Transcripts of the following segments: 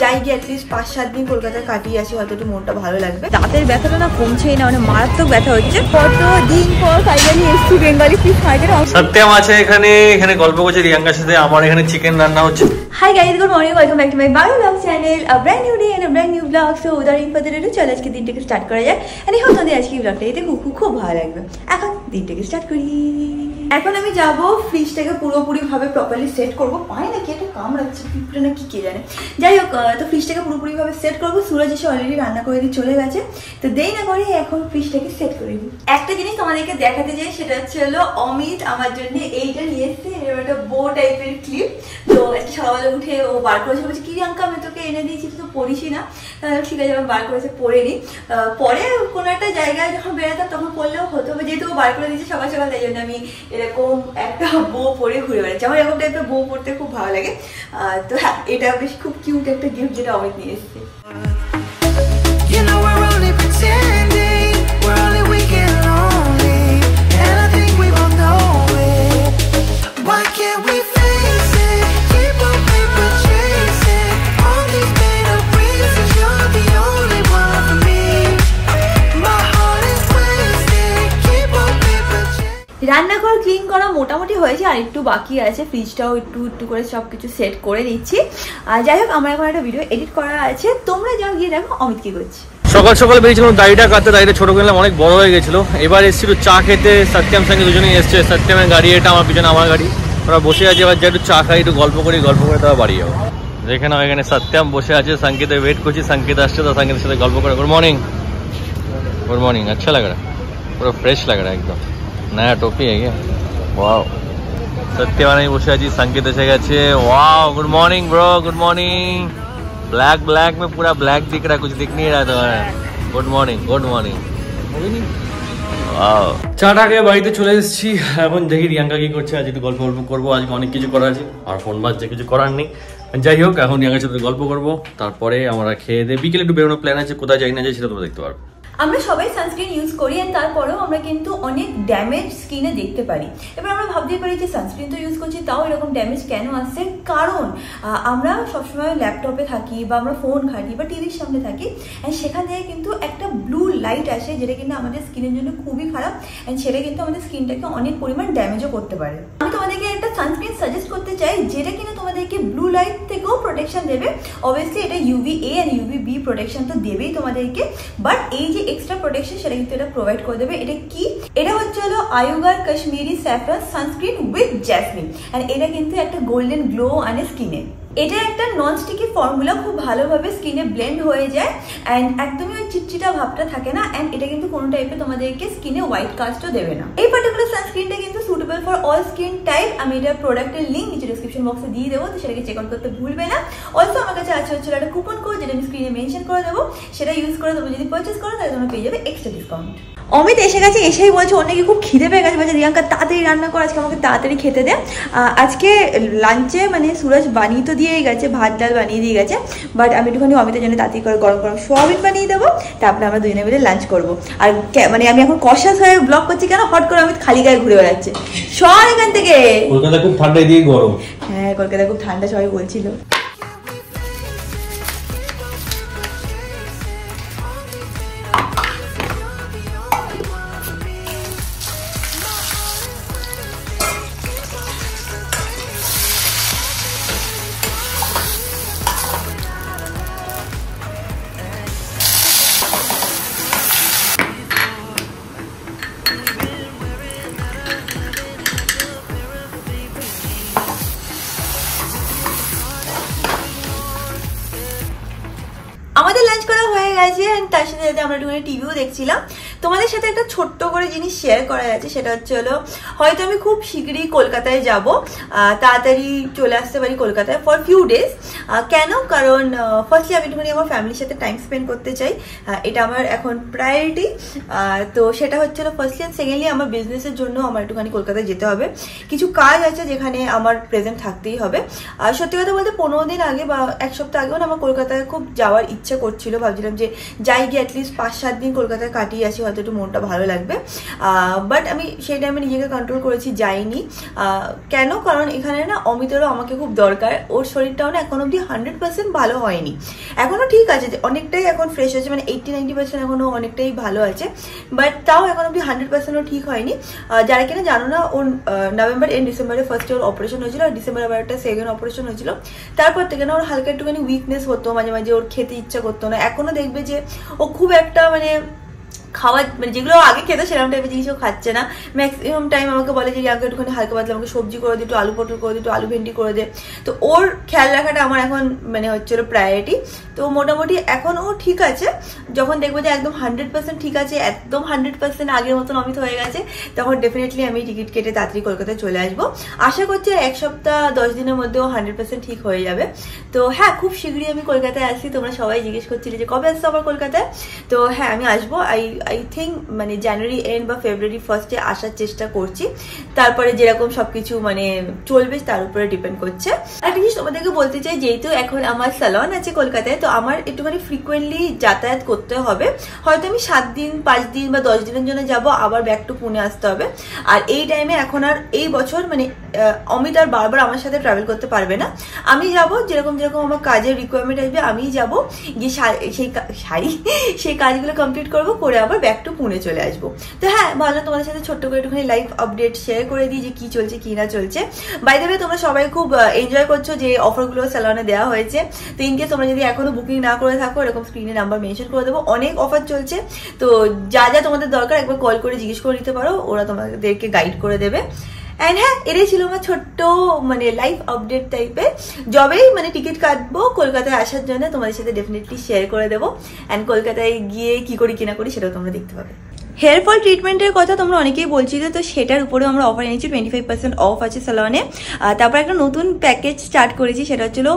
যাই গিয়ে অ্যাটলিস্ট 5-7 দিন কলকাতায় কাটিয়ে আসি, হয়তো একটু মনটা ভালো লাগবে। দাঁতের ব্যথাটা না কমছেই না, মানে মারাত্মক ব্যথা হচ্ছে। কতদিন পর ফাইনালি এসছি বেঙ্গলি ফিশ মার্কেট। সত্যম আছে এখানে গল্প করছে রিয়াঙ্কার সাথে। আমার এখানে চিকেন রান্না হচ্ছে। Hi guys, good morning, welcome back to my Bangla vlog channel. A brand new day and a brand new vlog. So without further ado চলো আজকে দিনটাকে স্টার্ট করা যায়। এন্ড এখন তোমাদের আজকে ব্লগটা এতে খুব ভালো লাগবে। এখন দিনটাকে স্টার্ট করি। এখন আমি যাব ফ্রিজটাকে পুরোপুরি ভাবে প্রপারলি সেট করব। পাই না কি একটা কামড়াচ্ছে, পিঁপড়ে না কি কে জানে। যাই হোক, তো ফ্রিজটাকে পুরোপুরি ভাবে সেট করব। সুরজ এসে অলরেডি রান্না করে দিয়ে চলে গেছে, তো দেরি না করে এখন ফ্রিজটাকে সেট করে দিই। একটা জিনিস তোমাদেরকে দেখাতে চাই, সেটা হচ্ছে হলো অমিত আমার জন্য এইটা নিয়ে এসেছে। এর একটা বো টাইপের ক্লিপ। তো একটা সকালে উঠে ও বার করেছে, বলছে কি রিয়াঙ্কা আমি তোকে এনে দিয়েছি, তুই তো পড়িসই না। ঠিক আছে, আমি বার করেছে পরে নি। পরে কোনো একটা জায়গায় যখন বেরোতাম তখন পড়লেও হতো, যেহেতু ও বার করে দিয়েছে সকাল সকাল, তাই জন্য আমি এরকম একটা বো পরে ঘুরে বেড়াচ্ছি। আমার এরকম টাইপের বো পরতে খুব ভালো লাগে। তো হ্যাঁ, এটা বেশ খুব কিউট একটা গিফট যেটা অমিত নিয়ে এসেছে। রান্নাঘর ক্লিন করা মোটামুটি হয়েছে, আর একটু বাকি আছে। ফ্রিজটাও একটু করে সবকিছু সেট করে নিচ্ছি। যাই হোক, আমার এখন একটা ভিডিও এডিট করা আছে, তোমরা যাও গিয়ে দেখো অমিত কি করছে। সকাল সকাল বেরিয়েছিলাম দাড়িটা কাটতে। দাড়িটা ছোট করলাম, অনেক বড় হয়ে গেছিল। এবার এসেছিল চা খেতে। সত্যম সঙ্গে দুজনেই এসছে। সত্যমের গাড়ি এটা, আমার পিছনে আমার গাড়ি। ওরা বসে আছে। এবার যা একটু চা খাই, একটু গল্প করে তারা বাড়ি যাবো। দেখে নাও এখানে সত্যম বসে আছে, संकेत वेट করছি। संकेत আসছে, তো संकेत সাথে গল্প করে। Good morning. अच्छा लग रहा है, पूरा फ्रेश लग रहा है एकदम। नया टोपी है क्या? वाओ। सत्यवानी बसे आছি। संकेत এসে गए। Wow, good morning bro, good morning. Black में पूरा ब्लैक दिख रहा है, कुछ दिख नहीं रहा तुम्हारा। Good morning. চাটা খেয়ে বাড়িতে চলে এসেছি। এখন দেখি রিয়াঙ্কা কি করছে। আজ একটু গল্প করবো। আজকে অনেক কিছু করার আছে, আর ফোন বাজছে, কিছু করার নেই। যাই হোক, এখন রিয়াঙ্কার সাথে গল্প করবো। তারপরে আমরা খেয়ে দিয়ে বিকেলে একটু বেরোনোর প্ল্যান আছে। কোথায় যাই না যাই সেটা তোমরা দেখতে পারবে। আমরা সবাই সানস্ক্রিন ইউজ করি, আর তারপরেও আমরা কিন্তু অনেক ড্যামেজ স্কিনে দেখতে পারি। এবার আমরা ভাবতে পারি যে সানস্ক্রিন তো ইউজ করছি, তাও এরকম ড্যামেজ কেন আসছে? কারণ আমরা সবসময় ল্যাপটপে থাকি, বা আমরা ফোন ঘাঁটি, বা টিভির সামনে থাকি, অ্যান্ড সেখান থেকে কিন্তু একটা ব্লু লাইট আসে, যেটা কিন্তু আমাদের স্কিনের জন্য খুবই খারাপ, অ্যান্ড সেটা কিন্তু আমাদের স্কিনটাকে অনেক পরিমাণ ড্যামেজও করতে পারে। আমি তোমাদেরকে একটা সানস্ক্রিন সাজেস্ট করতে চাই, যেটা কিনা তোমাদেরকে ব্লু লাইট থেকেও প্রোটেকশন দেবে। অবভিয়াসলি এটা UVA অ্যান্ড UVB প্রোটেকশন তো দেবেই তোমাদেরকে, বাট এই যে এক্সট্রা প্রোটেকশন সেটা কিন্তু এটা প্রোভাইড করে দেবে। এটা কি? এটা হচ্ছে হলো আয়ুগার Kashmiri saffron sunscreen with jasmine, and এটা কিন্তু একটা গোল্ডেন গ্লো আনে স্কিনে। এটা একটা নন স্টিকি ফর্মুলা, খুব ভালোভাবে স্কিনে ব্লেন্ড হয়ে যায়, অ্যান্ড একদমই ওই চিটচিটা ভাবটা থাকে না, অ্যান্ড এটা কিন্তু কোনো টাইপে তোমাদেরকে স্কিনে হোয়াইট কাস্টও দেবে না। এই পার্টিকুলার সানস্ক্রিনটা কিন্তু suitable for all skin type. আমি এটা প্রোডাক্টের লিঙ্ক নিচে ডিসক্রিপশন বক্সে দিয়ে দেবো, তো সেটাকে চেক আউট করতে ভুলবে না। অলসো আমার কাছে আছে হচ্ছে একটা কুপন কোড, যেটা আমি স্ক্রিনে মেনশন করে দেবো। সেটা ইউজ করে তোমরা যদি পারচেস করো, তাহলে তোমরা পেয়ে যাবে এক্সট্রা ডিসকাউন্ট। অমিত এসে গেছে, এসেই বলছে ওর নাকি খুব খিদে পেয়ে গেছে। বলছে রিয়াঙ্কা তাড়াতাড়ি রান্না করে, আজকে আমাকে তাড়াতাড়ি খেতে দে। আজকে লাঞ্চে মানে সুরজ বানিয়ে তো দিয়েই গেছে, ভাত ডাল বানিয়ে দিয়ে গেছে, বাট আমি একটুখানি অমিতের জন্য তাড়াতাড়ি করে গরম গরম সোয়াবিন বানিয়ে দেবো। তারপরে আমরা দুজনে মিলে লাঞ্চ করবো। আর মানে আমি এখন কষাস হয়ে ব্লগ করছি কেন, হট করে অমিত খালি গায়ে ঘুরে বেড়াচ্ছে। সর এখান থেকে। কলকাতা খুব ঠান্ডা, দিয়ে গরম। হ্যাঁ, কলকাতা খুব ঠান্ডা, সবাই বলছিল। আমাদের লাঞ্চ করা হয়ে গেছে, তার সাথে সাথে আমরা একটুখানি টিভিও দেখছিলাম। তোমাদের সাথে একটা ছোট্ট করে জিনিস শেয়ার করা যাচ্ছে, সেটা হচ্ছে হলো হয়তো আমি খুব শীঘ্রই কলকাতায় যাব, তাড়াতাড়ি চলে আসতে পারি কলকাতায় ফর ফিউ ডেজ। কেন? কারণ ফার্স্টলি আমি একটুখানি আমার ফ্যামিলির সাথে টাইম স্পেন্ড করতে চাই, এটা আমার এখন প্রায়োরিটি। তো সেটা হচ্ছে হলো ফার্স্টলি, অ্যান্ড সেকেন্ডলি আমার বিজনেসের জন্য আমার একটুখানি কলকাতায় যেতে হবে। কিছু কাজ আছে যেখানে আমার প্রেজেন্ট থাকতেই হবে। সত্যি কথা বলতে 15 দিন আগে বা এক সপ্তাহ আগেও আমার কলকাতায় খুব যাওয়ার ইচ্ছা করছিল। ভাবছিলাম যে যাই গিয়ে অ্যাটলিস্ট 5-7 দিন কলকাতায় কাটিয়ে আসি, হয়তো একটু মনটা ভালো লাগবে। বাট আমি সেই টাইমে নিজেকে কন্ট্রোল করেছি, যাইনি। কেন? কারণ এখানে না অমিতেরও আমাকে খুব দরকার। ওর শরীরটাও না এখন অব্দি 100% ভালো হয়নি, এখনো ঠিক আছে, অনেকটাই এখন ফ্রেশ হয়েছে, মানে 80-90% এখনো অনেকটাই ভালো আছে, বাট তাও এখন অব্দি 100%ও ঠিক হয়নি। যারা কিনা জানো না, ওর নভেম্বর এন্ড ডিসেম্বরে ফার্স্টে ওর অপারেশন হয়েছিল, আর ডিসেম্বরে আবার একটা সেকেন্ড অপারেশন হয়েছিল। তারপর থেকে না ওর হালকা একটুখানি উইকনেস হতো, মাঝে মাঝে ওর খেতে ইচ্ছা করতো না। এখনো দেখবে যে ও খুব একটা মানে খাওয়া, মানে যেগুলো আগে খেতে সেরকম টাইপের জিনিসও খাচ্ছে না। ম্যাক্সিমাম টাইম আমাকে বলে যে আগে একটুখানি হালকা পাতলা আমাকে সবজি করে দিই, একটু আলু পটল করে দিই, একটু আলু ভেন্ডি করে দে। তো ওর খেয়াল রাখাটা আমার এখন মানে হচ্ছিল প্রায়োরিটি। তো মোটামুটি এখন ও ঠিক আছে। যখন দেখবো যে একদম 100% ঠিক আছে, একদম 100% আগের মতন অমিত হয়ে গেছে, তখন ডেফিনেটলি আমি টিকিট কেটে তাড়াতাড়ি কলকাতায় চলে আসবো। আশা করছি 1 সপ্তাহ 10 দিনের মধ্যেও 100% ঠিক হয়ে যাবে। তো হ্যাঁ, খুব শীঘ্রই আমি কলকাতায় আসছি। তোমরা সবাই জিজ্ঞেস করছিলে যে কবে আসছো আবার কলকাতায়। তো হ্যাঁ, আমি আসবো। আই থিঙ্ক মানে জানুয়ারি এন্ড বা ফেব্রুয়ারি ফার্স্টে আসার চেষ্টা করছি। তারপরে যেরকম সবকিছু মানে চলবে তার উপরে ডিপেন্ড করছে। একটা জিনিস তোমাদেরকে বলতে চাই, যেহেতু এখন আমার স্যালন আছে কলকাতায়, তো আমার একটুখানি ফ্রিকোয়েন্টলি যাতায়াত করতে হবে। হয়তো আমি 7 দিন 5 দিন বা 10 দিনের জন্য যাব, আবার ব্যাক টু পুনে আসতে হবে। আর এই টাইমে এখন আর এই বছর মানে অমিত আর বারবার আমার সাথে ট্রাভেল করতে পারবে না। আমি যাব, যেরকম যেরকম আমার কাজের রিকোয়ারমেন্ট আসবে আমিই যাব, গিয়ে সেই কাজগুলো কমপ্লিট করবো, করে আবার ব্যাক টু পুনে চলে আসবো। তো হ্যাঁ, ভাবলাম তোমাদের সাথে ছোট্ট করে একটুখানি লাইভ আপডেট শেয়ার করে দিই যে কি চলছে কি না চলছে। বাই দ্য ওয়ে, তোমরা সবাই খুব এনজয় করছো যে অফারগুলো স্যালনে দেওয়া হয়েছে। তো ইনকেস তোমরা যদি এখনো বুকিং না করে থাকো, এরকম স্ক্রিনে নাম্বার মেনশন করে দেবো, অনেক অফার চলছে। তো যা যা তোমাদের দরকার একবার কল করে জিজ্ঞেস করে নিতে পারো, ওরা তোমাদেরকে গাইড করে দেবে। অ্যান্ড হ্যাঁ, এটাই ছিল আমার ছোট্ট মানে লাইভ আপডেট টাইপের। যবেই মানে টিকিট কাটবো কলকাতায় আসার জন্য তোমাদের সাথে ডেফিনেটলি শেয়ার করে দেবো। অ্যান্ড কলকাতায় গিয়ে কি করি কিনা করি সেটাও তোমরা দেখতে পাবে। হেয়ার ফল ট্রিটমেন্টের কথা তোমরা অনেকেই বলছিলে, তো সেটার উপরেও আমরা অফার এনেছি। 25% অফ আছে স্যালনে। তারপর একটা নতুন প্যাকেজ স্টার্ট করেছি, সেটা হচ্ছিল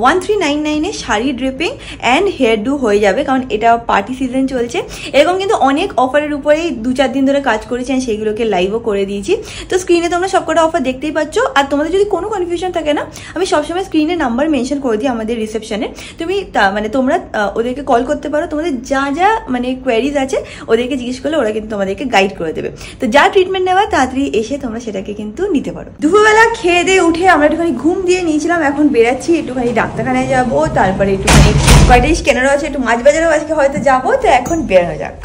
1399-এ sari draping and hairdo হয়ে যাবে, কারণ এটা পার্টি সিজন চলছে। এরকম কিন্তু অনেক অফারের উপরেই 2-4 দিন ধরে কাজ করেছি, অ্যান্ড সেইগুলোকে লাইভও করে দিয়েছি। তো স্ক্রিনে তোমরা সবকটা অফার দেখতেই পাচ্ছ। আর তোমাদের যদি কোনো কনফিউশন থাকে না, আমি সবসময় স্ক্রিনে নাম্বার মেনশন করে দিই আমাদের রিসেপশনে। তুমি মানে তোমরা ওদেরকে কল করতে পারো, তোমাদের যা যা মানে কোয়ারিজ আছে ওদেরকে জিজ্ঞেস করলে ওরা কিন্তু তোমাদেরকে গাইড করে দেবে। তো যা ট্রিটমেন্ট নেওয়া তাড়াতাড়ি এসে তোমরা সেটাকে কিন্তু নিতে পারো। দুপুরবেলা খেয়ে দিয়ে উঠে আমরা একটুখানি ঘুম দিয়ে নিয়েছিলাম, এখন বেরাচ্ছি, একটুখানি ডাক্তারখানায় যাবো, তারপরে একটুখানি কয়টা জিনিস কেনারও আছে, একটু মাছ বাজারেও আজকে হয়তো যাবো। তো এখন বেরানো যাক।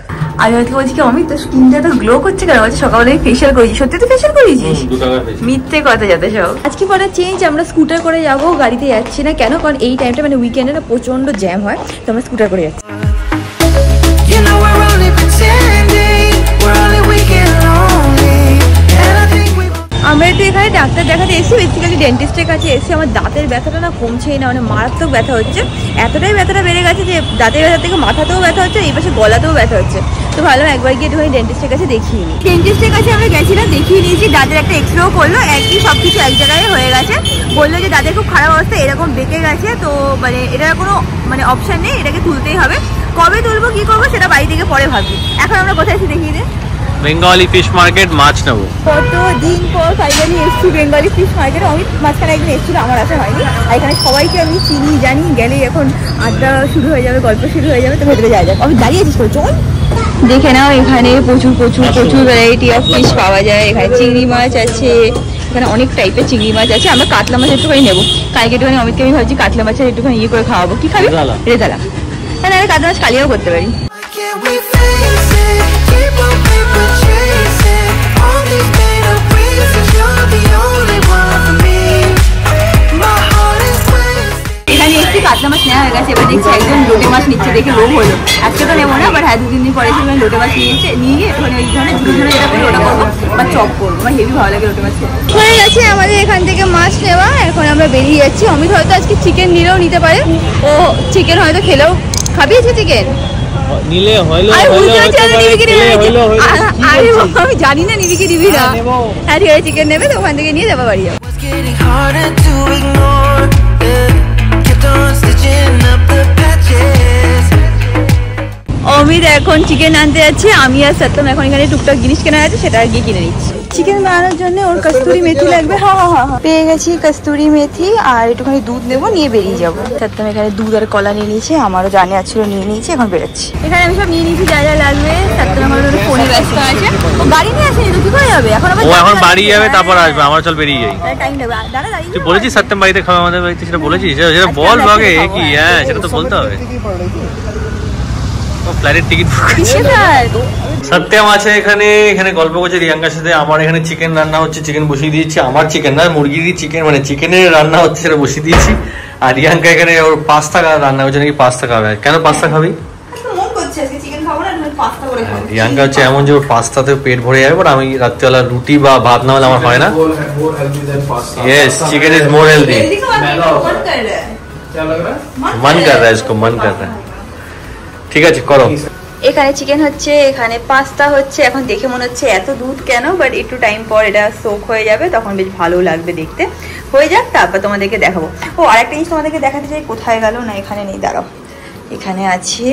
আমি আজকে বলছি কি অমিত, তোর স্কিনটা তো গ্লো করছে কেন? বলছি সকালে ফেশিয়াল করেছি। সত্যি তো ফেশিয়াল করেছিস? মিথ্যে কথা যাতে সব। আজকে পরে চেঞ্জ, আমরা স্কুটার করে যাবো, গাড়িতে যাচ্ছি না। কেন? কারণ এই টাইমটা মানে উইকেন্ডে না প্রচন্ড জ্যাম হয়, তো আমরা স্কুটার করে যাচ্ছি। আমরা একটু এখানে ডাক্তার দেখাতে এসেছি, বেসিক্যালি ডেন্টিস্টের কাছে এসে। আমার দাঁতের ব্যথাটা না কমছেই না, মানে মারাত্মক ব্যথা হচ্ছে। এতটাই ব্যথাটা বেড়ে গেছে যে দাঁতের ব্যথা থেকে মাথাতেও ব্যথা হচ্ছে, এই পাশে গলাতেও ব্যথা হচ্ছে। তো ভালো একবার গিয়ে একটুখানি ডেন্টিস্টের কাছে দেখিয়ে নিই। ডেন্টিস্টের কাছে আমরা গেছিলাম, দেখিয়ে নিয়েছি, দাঁতের একটা এক্সরেও করলো, একই সব কিছু এক জায়গায় হয়ে গেছে। বললো যে দাঁতের খুব খারাপ অবস্থা, এরকম বেঁকে গেছে, তো মানে এটার কোনো মানে অপশান নেই, এটাকে তুলতেই হবে। কবে তুলবো কি করবো সেটা বাড়ি থেকে পরে ভাবছি। এখন আমরা কোথায় এসে দেখিয়ে দিই, বেঙ্গলি ফিশ মার্কেট মাছ নেবো। কতদিন পর ফাইনালি এসছি বেঙ্গলি ফিশ মার্কেটে। অমিত মাঝখানে একদিন এসেছিল, আমার আসা হয়নি। আর এখানে সবাইকে আমি চিনি জানি, গেলেই এখন আড্ডা শুরু হয়ে যাবে, গল্প শুরু হয়ে যাবে। তো ভেতরে যাওয়া যাক। আমি দাঁড়িয়ে আছিস, চল দেখে নাও। এখানে প্রচুর ভ্যারাইটি অফ ফিশ পাওয়া যায়। এখানে চিংড়ি মাছ আছে, এখানে অনেক টাইপের চিংড়ি মাছ আছে। আমরা কাতলা মাছ একটুখানি নেবো, কালকে একটুখানি অমিতকে আমি ভাবছি কাতলা মাছের একটুখানি ইয়ে করে খাওয়াবো। কি খাবি? রেজালা। হ্যাঁ, না কাতলা মাছ কালিয়াও করতে পারি। এখানে একটি কাতলা মাছ নেওয়া হয়ে গেছে, এবার দেখছি একজন লোটে মাছ নিচ্ছে, দেখে লোভ হলো। আজকে তো নেবো না, বাট হ্যাঁ 2-3 দিন পরে আমি লোটে মাছ নিয়ে গিয়ে ওখানে ওই ধরনের ঝুড়ো যেটা করে ওটা করবো বা চপ করবো। আমার হেভি ভালো লাগে লোটে মাছ। হয়ে গেছে আমাদের এখান থেকে মাছ নেওয়া, এখন আমরা বেরিয়ে যাচ্ছি। অমিত হয়তো আজকে চিকেন নিলেও নিতে পারে, ও চিকেন হয়তো খেলেও। খাবি আছে চিকেন? আমি জানি না নিবি কি নিবি না। হ্যাঁ ঠিক আছে, চিকেন নেবে তো ওখান থেকে নিয়ে যাবো বাড়ি যাবো। অমিত এখন চিকেন আনতে যাচ্ছে, আমি আর সত্যম এখন এখানে টুকটাক জিনিস কেনা আছে, সেটা গিয়ে কিনে নিচ্ছি। চিকেন বানানোর জন্য ওর কস্তুরি মেথি লাগবে। হ্যাঁ, পেয়ে গেছি কস্তুরি মেথি, আর একটুখানি দুধ নেবো, নিয়ে বেরিয়ে যাবো। সত্যম এখানে দুধ আর কলা নিয়ে নিয়েছে, আমারও জানে ছিল নিয়ে নিয়েছি, এখন বেরোচ্ছি। এখানে আমি সব নিয়ে নিয়েছি যা যা লাগবে। সত্যম আমার ফোনে ব্যস্ত আছে, ও গাড়ি নিয়ে আসেনি তো কি করে যাবে এখন? ও এখন বাড়ি যাবে, তারপর আসবে। আমার চল বেরিয়ে যাই। টাইম লাগবে। দাঁড়া দাঁড়িয়ে তুই বলেছিস সত্যম বাড়িতে খাওয়া আমাদের বাড়িতে, সেটা বলেছিস? সেটা বল ভাগে কি? হ্যাঁ, সেটা তো বলতে হবে। ফ্লাইটের টিকিট সত্যম আছে এখানে, এখানে গল্প করছে রিয়াঙ্কার সাথে। আমার এখানে চিকেন রান্না হচ্ছে, চিকেন বসিয়ে দিয়েছি। আমার চিকেন না, মুরগিরই চিকেন, মানে চিকেনের রান্না হচ্ছে, সেটা বসিয়ে দিয়েছি। আর রিয়াঙ্কা এখানে ওর পাস্তা রান্না হচ্ছে, নাকি পাস্তা খাবে। কেন পাস্তা খাবি? রিয়াঙ্কা হচ্ছে এমন যে ওর পাস্তাতে পেট ভরে যাবে, বাট আমি রাত্রিবেলা রুটি বা ভাত না হলে আমার হয় না। Yes, chicken is more healthy. মন কর রা ইসকো, মন কর রা। ঠিক আছে, করো। এখানে চিকেন হচ্ছে, এখানে পাস্তা হচ্ছে। এখন দেখে মনে হচ্ছে এত দুধ কেন, বাট একটু টাইম পর এটা সোক হয়ে যাবে, তখন বেশ ভালো লাগবে দেখতে। হয়ে যাক, তারপর তোমাদেরকে দেখাবো। ও, আরেকটা জিনিস তোমাদেরকে দেখাতে চাই, কোথায় গেল না, এখানে নেই, দাঁড়াও। এখানে আছে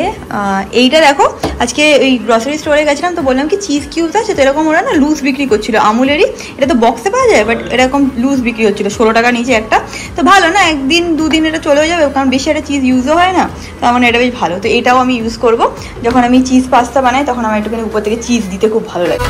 এইটা দেখো। আজকে ওই গ্রসারি স্টোরে গেছিলাম, তো বললাম কি চিজ কিউবস আছে, তো এরকম ওরা না লুজ বিক্রি করছিল আমুলেরই। এটা তো বক্সে পাওয়া যায়, বাট এরকম লুজ বিক্রি হচ্ছিল 16 টাকা নিচে একটা। তো ভালো না, একদিন দুদিন এটা চলেও যাবে, কারণ বেশি একটা চিজ ইউজও হয় না। তো আমার এটা বেশ ভালো। তো এটাও আমি ইউজ করব যখন আমি চিজ পাস্তা বানাই, তখন আমার একটুখানি উপর থেকে চিজ দিতে খুব ভালো লাগে।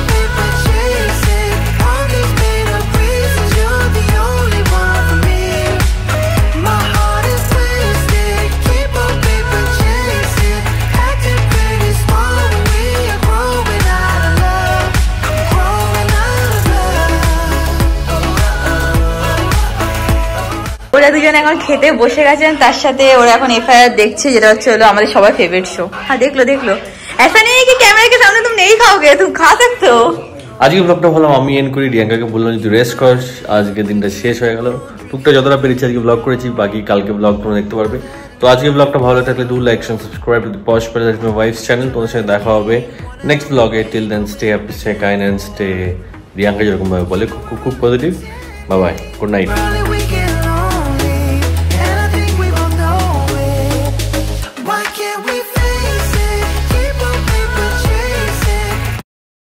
ওরা দুজন এখন খেতে বসে গেছেন, তার সাথে ওরা এখন এফআইআর দেখছে, যেটা হচ্ছে হলো আমাদের সবার ফেভারিট শো। হ্যাঁ, দেখলো। ऐसा नहीं है कि कैमरे के सामने तुम नहीं खाओगे, तुम खा सकते हो। আজকে ব্লগটা ভালো আমি এন্ড করি। রিয়াঙ্কাকে বললাম যে তুই রেস্ট কর, আজকে দিনটা শেষ হয়ে গেল। টুকটা যতটা পেরেছি আজকে ব্লগ করেছি, বাকি কালকে ব্লগ তোমরা দেখতে পারবে। তো আজকে ব্লগটা ভালো থাকলে do like and subscribe to the posh page of my wife's channel. তোমাদের সাথে দেখা হবে নেক্সট ব্লগে। Till then stay happy, stay kind and stay, Riyanka যেরকম ভাবে বলে, খুব positive. Bye bye, good night.